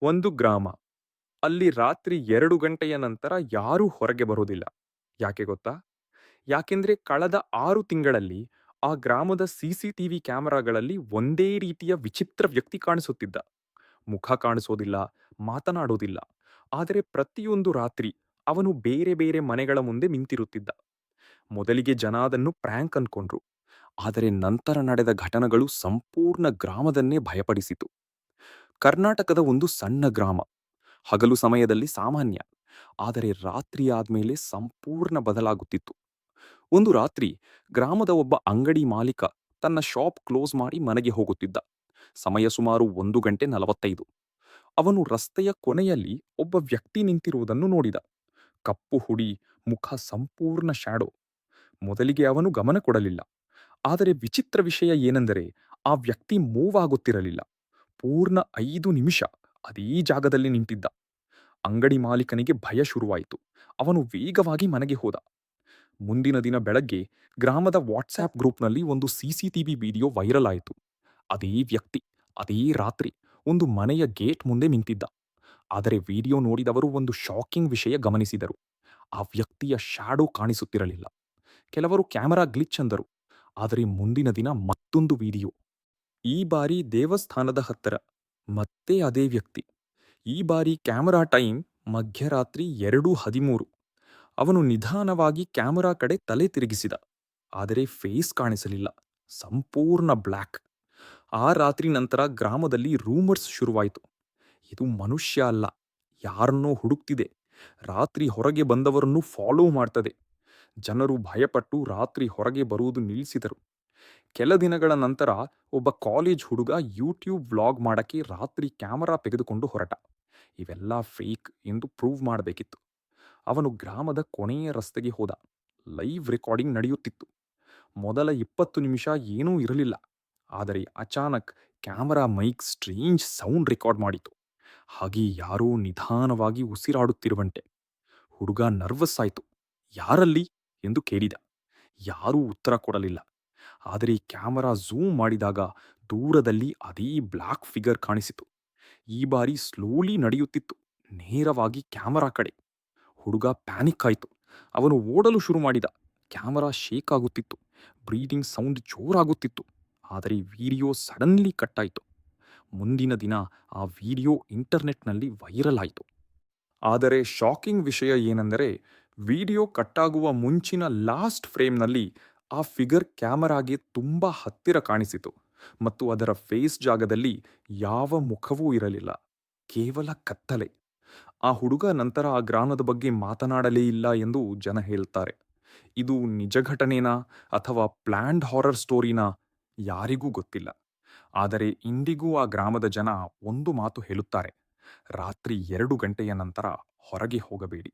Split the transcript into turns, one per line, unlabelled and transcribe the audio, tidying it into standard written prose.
ಒಂದು ಗ್ರಾಮ. ಅಲ್ಲಿ ರಾತ್ರಿ 2 ಗಂಟೆಯ ನಂತರ ಯಾರೂ ಹೊರಗೆ ಬರೋದಿಲ್ಲ. ಯಾಕೆ ಗೊತ್ತಾ? ಯಾಕೆಂದ್ರೆ ಕಳೆದ 6 ತಿಂಗಳಲ್ಲಿ ಆ ಗ್ರಾಮದ ಸಿಸಿಟಿವಿ ಕ್ಯಾಮೆರಾಗಳಲ್ಲಿ ಒಂದೇ ರೀತಿಯ ವಿಚಿತ್ರ ವ್ಯಕ್ತಿ ಕಾಣಿಸುತ್ತಿದ್ದ. ಮುಖ ಕಾಣಿಸೋದಿಲ್ಲ, ಮಾತನಾಡೋದಿಲ್ಲ. ಆದರೆ ಪ್ರತಿಯೊಂದು ರಾತ್ರಿ ಅವನು ಬೇರೆ ಬೇರೆ ಮನೆಗಳ ಮುಂದೆ ನಿಂತಿರುತ್ತಿದ್ದ. ಮೊದಲಿಗೆ ಜನ ಅದನ್ನು ಪ್ರ್ಯಾಂಕ್ ಅನ್ಕೊಂಡ್ರು. ಆದರೆ ನಂತರ ನಡೆದ ಘಟನೆಗಳು ಸಂಪೂರ್ಣ ಗ್ರಾಮದನ್ನೇ ಭಯಪಡಿಸಿತು. ಕರ್ನಾಟಕದ ಒಂದು ಸಣ್ಣ ಗ್ರಾಮ. ಹಗಲು ಸಮಯದಲ್ಲಿ ಸಾಮಾನ್ಯ, ಆದರೆ ರಾತ್ರಿ ಆದ್ಮೇಲೆ ಸಂಪೂರ್ಣ ಬದಲಾಗುತ್ತಿತ್ತು. ಒಂದು ರಾತ್ರಿ ಗ್ರಾಮದ ಒಬ್ಬ ಅಂಗಡಿ ಮಾಲೀಕ ತನ್ನ ಶಾಪ್ ಕ್ಲೋಸ್ ಮಾಡಿ ಮನೆಗೆ ಹೋಗುತ್ತಿದ್ದ. ಸಮಯ ಸುಮಾರು 1:45. ಅವನು ರಸ್ತೆಯ ಕೊನೆಯಲ್ಲಿ ಒಬ್ಬ ವ್ಯಕ್ತಿ ನಿಂತಿರುವುದನ್ನು ನೋಡಿದ. ಕಪ್ಪು ಹುಡಿ, ಮುಖ ಸಂಪೂರ್ಣ ಶ್ಯಾಡೋ. ಮೊದಲಿಗೆ ಅವನು ಗಮನ ಕೊಡಲಿಲ್ಲ. ಆದರೆ ವಿಚಿತ್ರ ವಿಷಯ ಏನೆಂದರೆ ಆ ವ್ಯಕ್ತಿ ಮೂವ್ ಆಗುತ್ತಿರಲಿಲ್ಲ. ಪೂರ್ಣ 5 ನಿಮಿಷ ಅದೇ ಜಾಗದಲ್ಲಿ ನಿಂತಿದ್ದ. ಅಂಗಡಿ ಮಾಲೀಕನಿಗೆ ಭಯ ಶುರುವಾಯಿತು. ಅವನು ವೇಗವಾಗಿ ಮನೆಗೆ ಹೋದ. ಮುಂದಿನ ದಿನ ಬೆಳಗ್ಗೆ ಗ್ರಾಮದ ವಾಟ್ಸ್ಆಪ್ ಗ್ರೂಪ್ನಲ್ಲಿ ಒಂದು ಸಿಸಿಟಿವಿ ವಿಡಿಯೋ ವೈರಲ್ ಆಯಿತು. ಅದೇ ವ್ಯಕ್ತಿ ಅದೇ ರಾತ್ರಿ ಒಂದು ಮನೆಯ ಗೇಟ್ ಮುಂದೆ ನಿಂತಿದ್ದ. ಆದರೆ ವಿಡಿಯೋ ನೋಡಿದವರು ಒಂದು ಶಾಕಿಂಗ್ ವಿಷಯ ಗಮನಿಸಿದರು. ಆ ವ್ಯಕ್ತಿಯ ಶ್ಯಾಡೋ ಕಾಣಿಸುತ್ತಿರಲಿಲ್ಲ. ಕೆಲವರು ಕ್ಯಾಮೆರಾ ಗ್ಲಿಚ್ ಅಂದರು. ಆದರೆ ಮುಂದಿನ ದಿನ ಮತ್ತೊಂದು ವಿಡಿಯೋ. ಈ ಬಾರಿ ದೇವಸ್ಥಾನದ ಹತ್ತಿರ ಮತ್ತೆ ಅದೇ ವ್ಯಕ್ತಿ. ಈ ಬಾರಿ ಕ್ಯಾಮೆರಾ ಟೈಮ್ ಮಧ್ಯರಾತ್ರಿ 2:13. ಅವನು ನಿಧಾನವಾಗಿ ಕ್ಯಾಮೆರಾ ಕಡೆ ತಲೆ ತಿರುಗಿಸಿದ. ಆದರೆ ಫೇಸ್ ಕಾಣಿಸಲಿಲ್ಲ. ಸಂಪೂರ್ಣ ಬ್ಲ್ಯಾಕ್. ಆ ರಾತ್ರಿ ನಂತರ ಗ್ರಾಮದಲ್ಲಿ ರೂಮರ್ಸ್ ಶುರುವಾಯಿತು. ಇದು ಮನುಷ್ಯ ಅಲ್ಲ, ಯಾರನ್ನೋ ಹುಡುಕ್ತಿದೆ. ರಾತ್ರಿ ಹೊರಗೆ ಬಂದವರನ್ನು ಫಾಲೋ ಮಾಡ್ತದೆ. ಜನರು ಭಯಪಟ್ಟು ರಾತ್ರಿ ಹೊರಗೆ ಬರುವುದು ನಿಲ್ಲಿಸಿದರು. ಕೆಲ ದಿನಗಳ ನಂತರ ಒಬ್ಬ ಕಾಲೇಜ್ ಹುಡುಗ ಯೂಟ್ಯೂಬ್ ವ್ಲಾಗ್ ಮಾಡಕ್ಕೆ ರಾತ್ರಿ ಕ್ಯಾಮರಾ ತೆಗೆದುಕೊಂಡು ಹೊರಟ. ಇವೆಲ್ಲ ಫೇಕ್ ಎಂದು ಪ್ರೂವ್ ಮಾಡಬೇಕಿತ್ತು. ಅವನು ಗ್ರಾಮದ ಕೊನೆಯ ರಸ್ತೆಗೆ ಹೋದ. ಲೈವ್ ರೆಕಾರ್ಡಿಂಗ್ ನಡೆಯುತ್ತಿತ್ತು. ಮೊದಲ 20 ನಿಮಿಷ ಏನೂ ಇರಲಿಲ್ಲ. ಆದರೆ ಅಚಾನಕ್ camera mic strange sound record ಮಾಡಿತು. ಹಾಗೆ ಯಾರೋ ನಿಧಾನವಾಗಿ ಉಸಿರಾಡುತ್ತಿರುವಂತೆ. ಹುಡುಗ ನರ್ವಸ್ ಆಯಿತು. ಯಾರಲ್ಲಿ ಎಂದು ಕೇಳಿದ. ಯಾರೂ ಉತ್ತರ ಕೊಡಲಿಲ್ಲ. ಆದರೆ ಕ್ಯಾಮರಾ ಝೂಮ್ ಮಾಡಿದಾಗ ದೂರದಲ್ಲಿ ಅದೇ ಬ್ಲ್ಯಾಕ್ ಫಿಗರ್ ಕಾಣಿಸಿತು. ಈ ಬಾರಿ ಸ್ಲೋಲಿ ನಡೆಯುತ್ತಿತ್ತು, ನೇರವಾಗಿ ಕ್ಯಾಮರಾ ಕಡೆ. ಹುಡುಗ ಪ್ಯಾನಿಕ್ ಆಯಿತು. ಅವನು ಓಡಲು ಶುರು ಮಾಡಿದ. ಕ್ಯಾಮರಾ ಶೇಕ್ ಆಗುತ್ತಿತ್ತು. ಬ್ರೀದಿಂಗ್ ಸೌಂಡ್ ಜೋರಾಗುತ್ತಿತ್ತು. ಆದರೆ ವಿಡಿಯೋ ಸಡನ್ಲಿ ಕಟ್ ಆಯಿತು. ಮುಂದಿನ ದಿನ ಆ ವಿಡಿಯೋ ಇಂಟರ್ನೆಟ್ನಲ್ಲಿ ವೈರಲ್ ಆಯಿತು. ಆದರೆ ಶಾಕಿಂಗ್ ವಿಷಯ ಏನೆಂದರೆ ವಿಡಿಯೋ ಕಟ್ಟಾಗುವ ಮುಂಚಿನ ಲಾಸ್ಟ್ ಫ್ರೇಮ್ನಲ್ಲಿ ಆ ಫಿಗರ್ ಕ್ಯಾಮರಾಗೆ ತುಂಬಾ ಹತ್ತಿರ ಕಾಣಿಸಿತು ಮತ್ತು ಅದರ ಫೇಸ್ ಜಾಗದಲ್ಲಿ ಯಾವ ಮುಖವೂ ಇರಲಿಲ್ಲ. ಕೇವಲ ಕತ್ತಲೆ. ಆ ಹುಡುಗ ನಂತರ ಆ ಗ್ರಾಮದ ಬಗ್ಗೆ ಮಾತನಾಡಲೇ ಇಲ್ಲ ಎಂದು ಜನ ಹೇಳ್ತಾರೆ. ಇದು ನಿಜ ಘಟನೆನಾ ಅಥವಾ ಪ್ಲ್ಯಾಂಡ್ ಹಾರರ್ ಸ್ಟೋರಿನಾ ಯಾರಿಗೂ ಗೊತ್ತಿಲ್ಲ. ಆದರೆ ಇಂದಿಗೂ ಆ ಗ್ರಾಮದ ಜನ ಒಂದು ಮಾತು ಹೇಳುತ್ತಾರೆ: ರಾತ್ರಿ 2 ಗಂಟೆಯ ನಂತರ ಹೊರಗೆ ಹೋಗಬೇಡಿ.